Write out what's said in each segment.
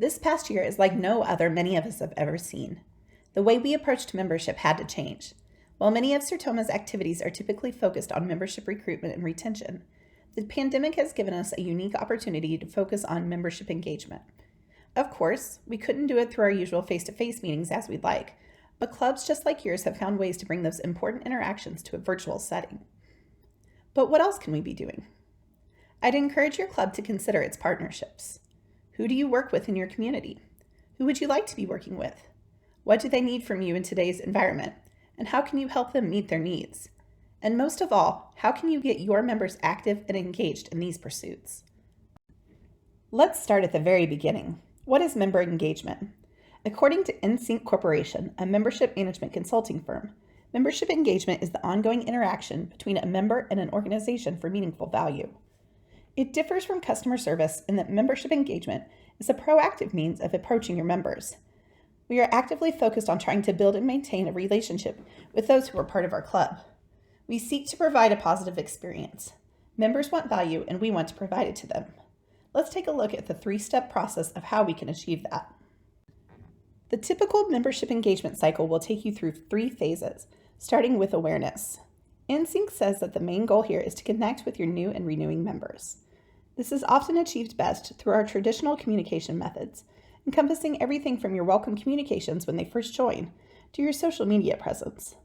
This past year is like no other many of us have ever seen. The way we approached membership had to change. While many of Sertoma's activities are typically focused on membership recruitment and retention, the pandemic has given us a unique opportunity to focus on membership engagement. Of course, we couldn't do it through our usual face-to-face meetings as we'd like, but clubs just like yours have found ways to bring those important interactions to a virtual setting. But what else can we be doing? I'd encourage your club to consider its partnerships. Who do you work with in your community? Who would you like to be working with? What do they need from you in today's environment? And how can you help them meet their needs? And most of all, how can you get your members active and engaged in these pursuits? Let's start at the very beginning. What is member engagement? According to NSYNC Corporation, a membership management consulting firm, membership engagement is the ongoing interaction between a member and an organization for meaningful value. It differs from customer service in that membership engagement is a proactive means of approaching your members. We are actively focused on trying to build and maintain a relationship with those who are part of our club. We seek to provide a positive experience. Members want value, and we want to provide it to them. Let's take a look at the 3-step process of how we can achieve that. The typical membership engagement cycle will take you through 3 phases, starting with awareness. NSYNC says that the main goal here is to connect with your new and renewing members. This is often achieved best through our traditional communication methods, encompassing everything from your welcome communications when they first join to your social media presence.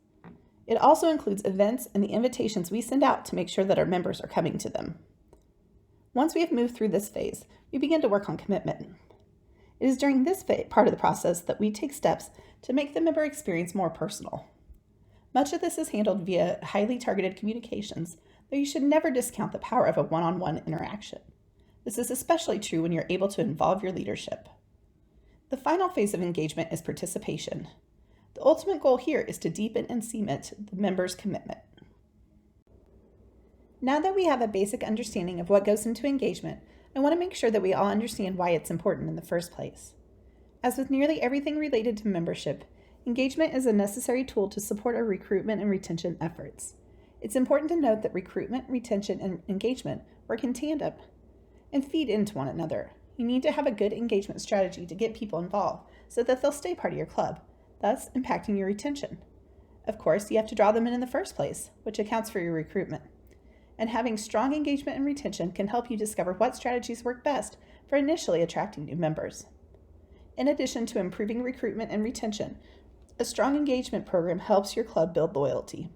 It also includes events and the invitations we send out to make sure that our members are coming to them. Once we have moved through this phase, we begin to work on commitment. It is during this part of the process that we take steps to make the member experience more personal. Much of this is handled via highly targeted communications, though you should never discount the power of a one-on-one interaction. This is especially true when you're able to involve your leadership. The final phase of engagement is participation. The ultimate goal here is to deepen and cement the member's commitment. Now that we have a basic understanding of what goes into engagement, I want to make sure that we all understand why it's important in the first place. As with nearly everything related to membership, engagement is a necessary tool to support our recruitment and retention efforts. It's important to note that recruitment, retention, and engagement work in tandem and feed into one another. You need to have a good engagement strategy to get people involved so that they'll stay part of your club, thus impacting your retention. Of course, you have to draw them in the first place, which accounts for your recruitment. And having strong engagement and retention can help you discover what strategies work best for initially attracting new members. In addition to improving recruitment and retention, a strong engagement program helps your club build loyalty.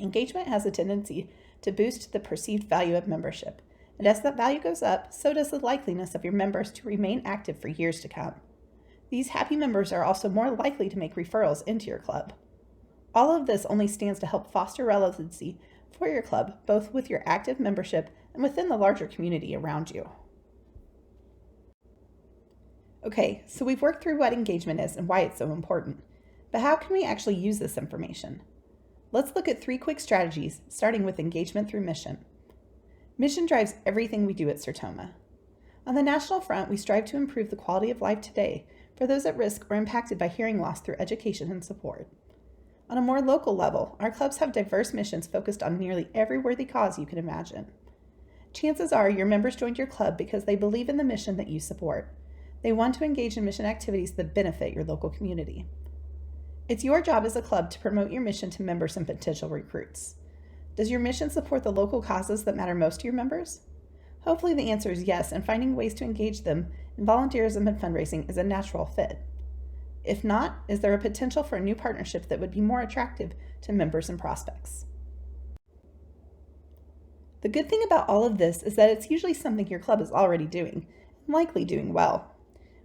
Engagement has a tendency to boost the perceived value of membership, and as that value goes up, so does the likeliness of your members to remain active for years to come. These happy members are also more likely to make referrals into your club. All of this only stands to help foster relevancy for your club, both with your active membership and within the larger community around you. Okay, so we've worked through what engagement is and why it's so important, but how can we actually use this information? Let's look at 3 quick strategies, starting with engagement through mission. Mission drives everything we do at Sertoma. On the national front, we strive to improve the quality of life today for those at risk or impacted by hearing loss through education and support. On a more local level, our clubs have diverse missions focused on nearly every worthy cause you can imagine. Chances are your members joined your club because they believe in the mission that you support. They want to engage in mission activities that benefit your local community. It's your job as a club to promote your mission to members and potential recruits. Does your mission support the local causes that matter most to your members? Hopefully the answer is yes, and finding ways to engage them in volunteerism and fundraising is a natural fit. If not, is there a potential for a new partnership that would be more attractive to members and prospects? The good thing about all of this is that it's usually something your club is already doing, and likely doing well.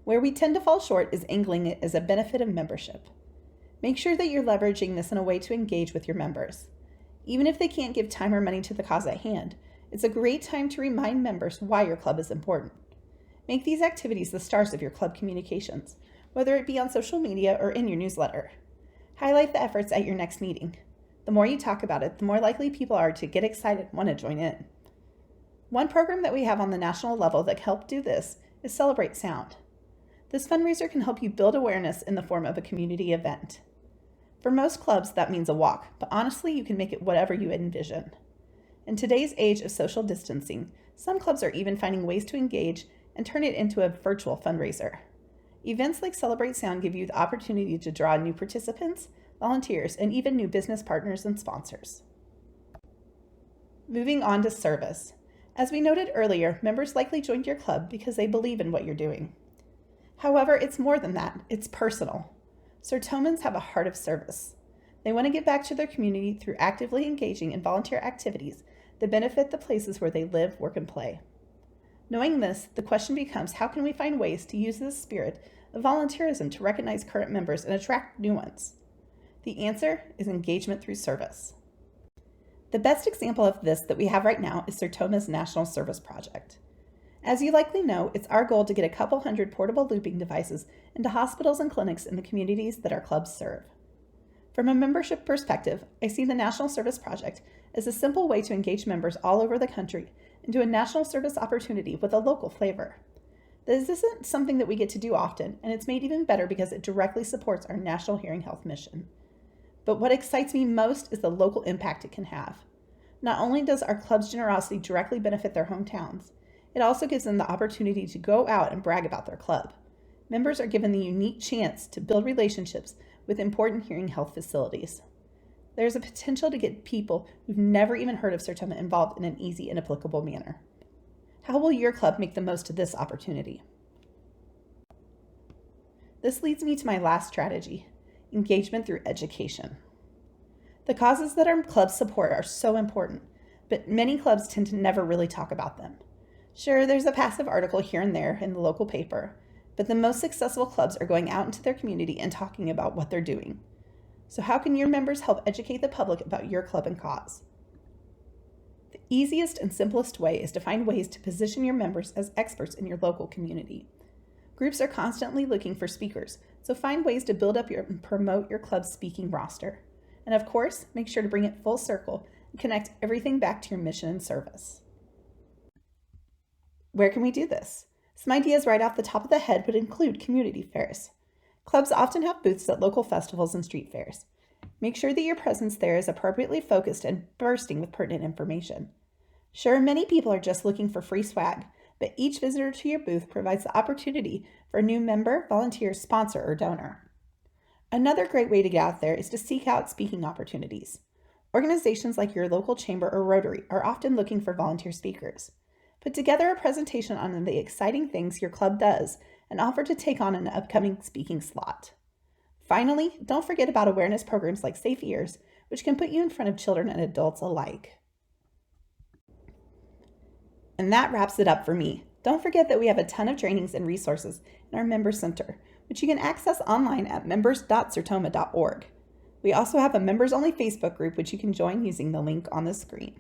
Where we tend to fall short is angling it as a benefit of membership. Make sure that you're leveraging this in a way to engage with your members. Even if they can't give time or money to the cause at hand, it's a great time to remind members why your club is important. Make these activities the stars of your club communications, whether it be on social media or in your newsletter. Highlight the efforts at your next meeting. The more you talk about it, the more likely people are to get excited and want to join in. One program that we have on the national level that can help do this is Celebrate Sound. This fundraiser can help you build awareness in the form of a community event. For most clubs, that means a walk, but honestly, you can make it whatever you envision. In today's age of social distancing, some clubs are even finding ways to engage and turn it into a virtual fundraiser. Events like Celebrate Sound give you the opportunity to draw new participants, volunteers, and even new business partners and sponsors. Moving on to service. As we noted earlier, members likely joined your club because they believe in what you're doing. However, it's more than that. It's personal. Sertomans have a heart of service. They want to give back to their community through actively engaging in volunteer activities that benefit the places where they live, work, and play. Knowing this, the question becomes, how can we find ways to use this spirit of volunteerism to recognize current members and attract new ones? The answer is engagement through service. The best example of this that we have right now is Sertoma's National Service Project. As you likely know, it's our goal to get a couple hundred portable looping devices into hospitals and clinics in the communities that our clubs serve. From a membership perspective, I see the National Service Project as a simple way to engage members all over the country into a national service opportunity with a local flavor. This isn't something that we get to do often, and it's made even better because it directly supports our national hearing health mission. But what excites me most is the local impact it can have. Not only does our club's generosity directly benefit their hometowns, it also gives them the opportunity to go out and brag about their club. Members are given the unique chance to build relationships with important hearing health facilities. There's a potential to get people who've never even heard of Sertoma involved in an easy and applicable manner. How will your club make the most of this opportunity? This leads me to my last strategy, engagement through education. The causes that our clubs support are so important, but many clubs tend to never really talk about them. Sure, there's a passive article here and there in the local paper, but the most successful clubs are going out into their community and talking about what they're doing. So how can your members help educate the public about your club and cause? The easiest and simplest way is to find ways to position your members as experts in your local community. Groups are constantly looking for speakers, so find ways to build up and promote your club's speaking roster. And of course, make sure to bring it full circle and connect everything back to your mission and service. Where can we do this? Some ideas right off the top of the head would include community fairs. Clubs often have booths at local festivals and street fairs. Make sure that your presence there is appropriately focused and bursting with pertinent information. Sure, many people are just looking for free swag, but each visitor to your booth provides the opportunity for a new member, volunteer, sponsor, or donor. Another great way to get out there is to seek out speaking opportunities. Organizations like your local chamber or Rotary are often looking for volunteer speakers. Put together a presentation on the exciting things your club does and offer to take on an upcoming speaking slot. Finally, don't forget about awareness programs like Safe Ears, which can put you in front of children and adults alike. And that wraps it up for me. Don't forget that we have a ton of trainings and resources in our Member Center, which you can access online at members.sertoma.org. We also have a members-only Facebook group, which you can join using the link on the screen.